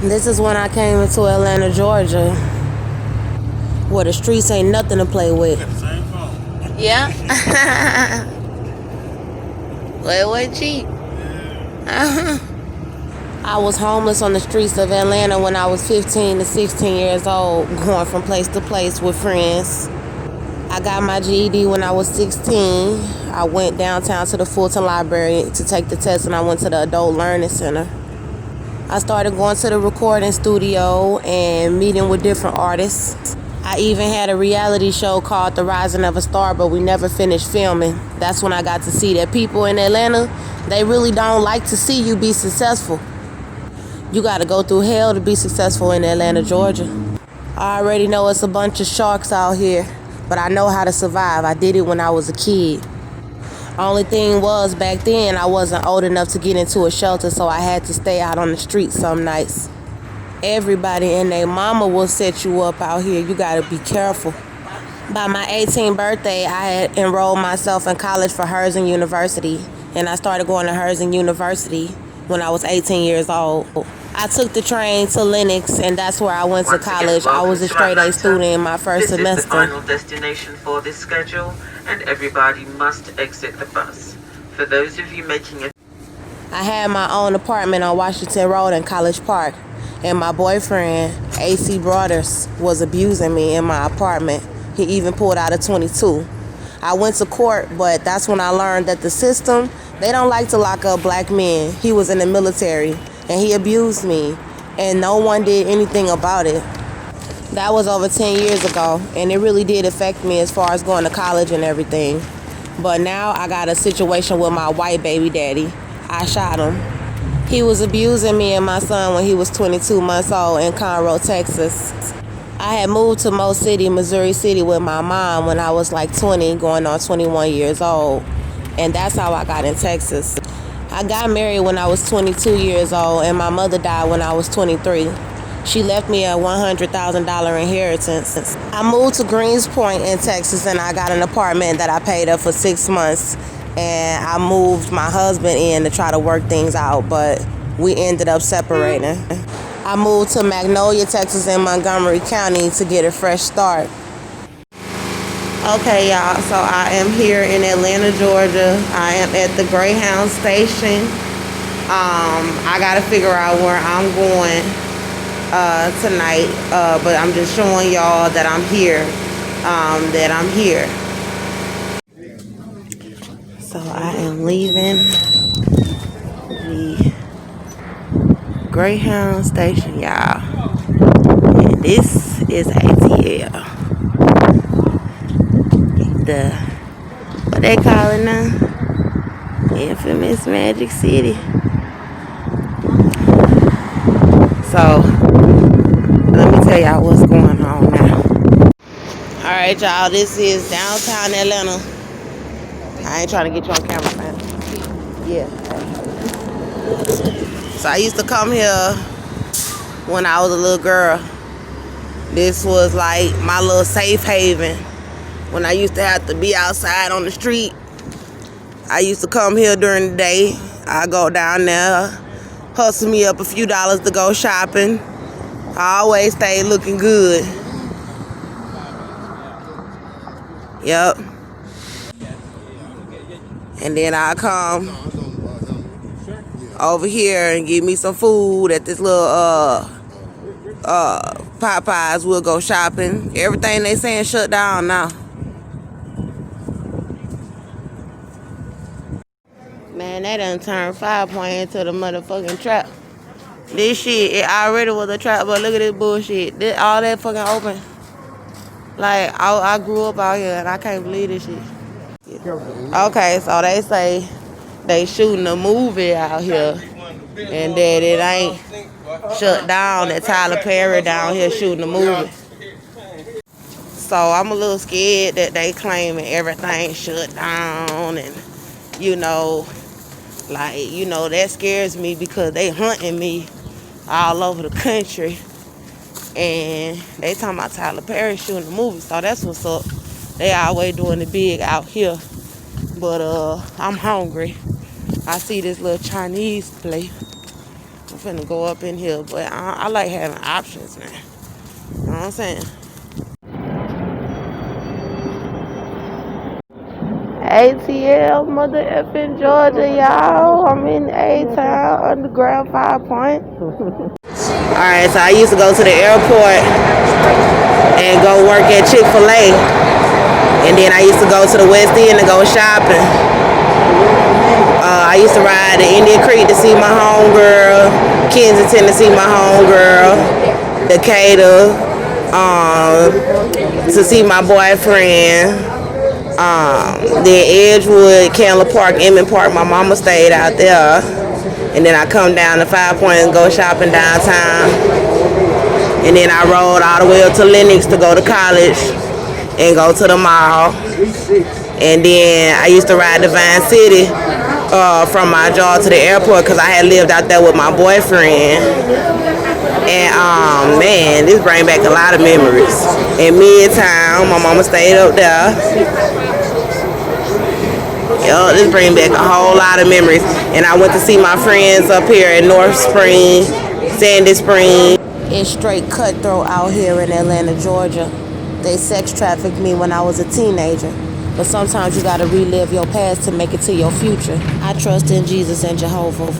This is when I came into Atlanta, Georgia, where the streets ain't nothing to play with. Yeah. Well, it was cheap. I was homeless on the streets of Atlanta when I was 15 to 16 years old, going from place to place with friends. I got my GED when I was 16. I went downtown to the Fulton Library to take the test, and I went to the Adult Learning Center. I started going to the recording studio and meeting with different artists. I even had a reality show called The Rising of a Star, but we never finished filming. That's when I got to see that people in Atlanta, they really don't like to see you be successful. You got to go through hell to be successful in Atlanta, Georgia. I already know it's a bunch of sharks out here, but I know how to survive. I did it when I was a kid. Only thing was, back then, I wasn't old enough to get into a shelter, so I had to stay out on the streets some nights. Everybody and their mama will set you up out here. You got to be careful. By my 18th birthday, I had enrolled myself in college for Herzing University, and I started going to Herzing University when I was 18 years old. I took the train to Lenox, and that's where I went to college. I was a straight A student in my first semester. This is the final destination for this schedule, and everybody must exit the bus. For those of you making it, I had my own apartment on Washington Road in College Park, and my boyfriend, AC Brothers, was abusing me in my apartment. He even pulled out a 22. I went to court, but that's when I learned that the system, they don't like to lock up black men. He was in the military, and he abused me, and no one did anything about it. That was over 10 years ago, and it really did affect me as far as going to college and everything. But now I got a situation with my white baby daddy. I shot him. He was abusing me and my son when he was 22 months old in Conroe, Texas. I had moved to Mo City, Missouri City with my mom when I was like 20, going on 21 years old. And that's how I got in Texas. I got married when I was 22 years old, and my mother died when I was 23. She left me a $100,000 inheritance. I moved to Greens Point in Texas, and I got an apartment that I paid up for 6 months. And I moved my husband in to try to work things out, but we ended up separating. I moved to Magnolia, Texas in Montgomery County to get a fresh start. Okay, y'all, so I am here in Atlanta, Georgia. I am at the Greyhound station. I gotta figure out where I'm going tonight, but I'm just showing y'all that I'm here, So I am leaving the Greyhound station, y'all. And this is ATL. What they call it now? Infamous Magic City. So, let me tell y'all what's going on now. Alright, y'all, this is downtown Atlanta. I ain't trying to get you on camera, man. Yeah. So I used to come here when I was a little girl. This was like my little safe haven. When I used to have to be outside on the street, I used to come here during the day. I go down there, hustle me up a few dollars to go shopping. I always stayed looking good. Yep. And then I come over here and get me some food at this little Popeyes. We'll go shopping. Everything they saying shut down now. Man, they done turned 5 Point into the motherfucking trap. This shit, it already was a trap, but look at this bullshit. All that fucking open. Like, I grew up out here, and I can't believe this shit. Okay, so they say they shooting a movie out here, and that it ain't shut down, that Tyler Perry down here shooting a movie. So I'm a little scared that they claiming everything shut down, and that scares me because they hunting me all over the country, and they talking about Tyler Perry shooting a movie. So that's what's up. They always doing it big out here. But I'm hungry. I see this little Chinese place. I'm finna go up in here, but I like having options now. You know what I'm saying? ATL, mother effing Georgia, y'all. I'm in A-Town, Underground 5 Point. Alright, so I used to go to the airport and go work at Chick-fil-A. And then I used to go to the West End to go shopping. I used to ride to Indian Creek to see my homegirl, Kensington to see my homegirl, Decatur to see my boyfriend. Then Edgewood, Candler Park, Emmett Park, my mama stayed out there. And then I come down to 5 Point and go shopping downtown. And then I rode all the way up to Lenox to go to college and go to the mall. And then I used to ride to Vine City from my job to the airport because I had lived out there with my boyfriend. And man, this brings back a lot of memories. In Midtown, my mama stayed up there. Yo, this brings back a whole lot of memories. And I went to see my friends up here in North Spring, Sandy Spring. It's straight cutthroat out here in Atlanta, Georgia. They sex trafficked me when I was a teenager. But sometimes you gotta relive your past to make it to your future. I trust in Jesus and Jehovah.